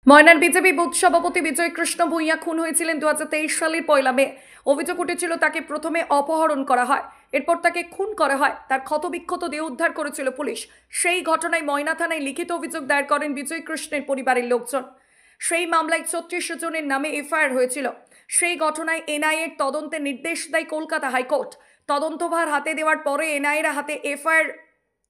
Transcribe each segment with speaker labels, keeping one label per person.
Speaker 1: ময়নার BJP booth সভাপতি বিজয় কৃষ্ণ ভূঁইয়া খুন হয়েছিলেন 2023 সালের 1 মে। অভিযোগ উঠেছিল তাকে প্রথমে অপহরণ করা হয়, এরপর তাকে খুন করা হয়। তার ক্ষতবিক্ষত দেহ উদ্ধার করেছিল পুলিশ। সেই ঘটনায় ময়না থানায় লিখিত অভিযোগ দায়ের করেন বিজয় কৃষ্ণের পরিবারের লোকজন। সেই মামলায় 36 জনের নামে এফআইআর হয়েছিল। সেই ঘটনায় এনআইএর তদন্তের নির্দেশ দেয় কলকাতা হাইকোর্ট। তদন্তভার হাতে দেওয়ার পরে এনআইএর হাতে এফআইআর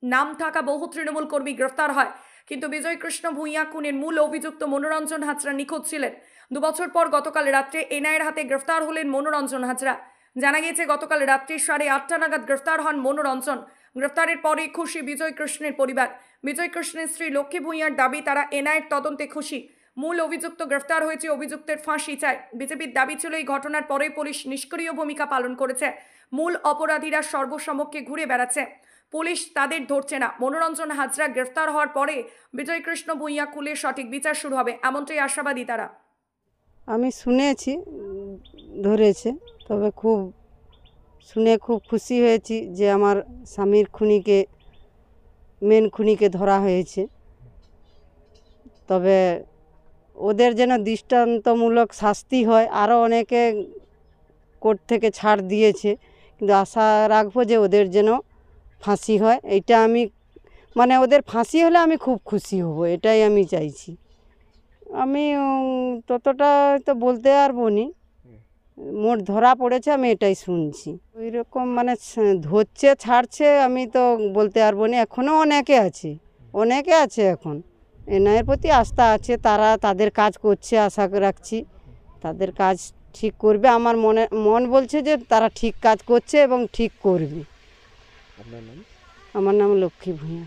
Speaker 1: নাম থাকা বহু তৃণমূল কর্মী গ্রেফতার হয়, কিন্তু বিজয় কৃষ্ণ ভূঁইয়া খুনের মূল অভিযুক্ত মনোরঞ্জন হাজরা নিখোঁজ ছিলেন। 2 বছর পর গতকাল রাত্রে এনআইএর হাতে গ্রেফতার হলেন মনোরঞ্জন হাজরা। জানা গিয়েছে গতকাল রাত্রি 8:30 নাগাদ গ্রেফতার হন মনোরঞ্জন। গ্রেফতারের পরে খুশি বিজয় কৃষ্ণের পরিবার। বিজয় কৃষ্ণের স্ত্রী লক্ষ্মী ভূঁইয়ার দাবি, তারা এনআইএর তদন্তে খুশি। মূল অভিযুক্ত গ্রেফতার হয়েছে, অভিযুক্তের ফাঁসি চায়। বিজেপির দাবি ছিল এই ঘটনার পরে পুলিশ নিষ্ক্রিয় ভূমিকা পালন করেছে। মূল অপরাধীরা সর্বসমক্ষে ঘুরে বেড়াচ্ছে, পুলিশ তাদের ধরছে না। মনোরঞ্জন হাজরা গ্রেফতার হওয়ার পরে বিজয় কৃষ্ণ ভূঁইয়া কুলের সঠিক বিচার শুরু হবে, এমনটাই আশাবাদী তারা।
Speaker 2: আমি শুনেছি ধরেছে, তবে শুনে খুব খুশি হয়েছি যে আমার স্বামীর মেন খুনিকে ধরা হয়েছে। তবে ওদের যেন দৃষ্টান্তমূলক শাস্তি হয়। আরও অনেকে কোর্ট থেকে ছাড় দিয়েছে, কিন্তু আশা রাখবো যে ওদের যেন ফাঁসি হয়। এইটা আমি ওদের ফাঁসি হলে আমি খুব খুশি হব, এটাই আমি চাইছি। আমি ততটা তো বলতে পারবো না, মোট ধরা পড়েছে আমি এটাই শুনছি। ওই রকম ধরছে ছাড়ছে আমি তো বলতে পারবো না। এখনও অনেকে আছে এখন এনআইএর প্রতি আস্থা আছে, তারা তাদের কাজ করছে। আশা রাখছি তাদের কাজ ঠিক করবে। আমার মন বলছে যে তারা ঠিক কাজ করছে এবং ঠিক করবে।
Speaker 3: আপনার নাম?
Speaker 2: আমার নাম লক্ষ্মী ভূঁইয়া।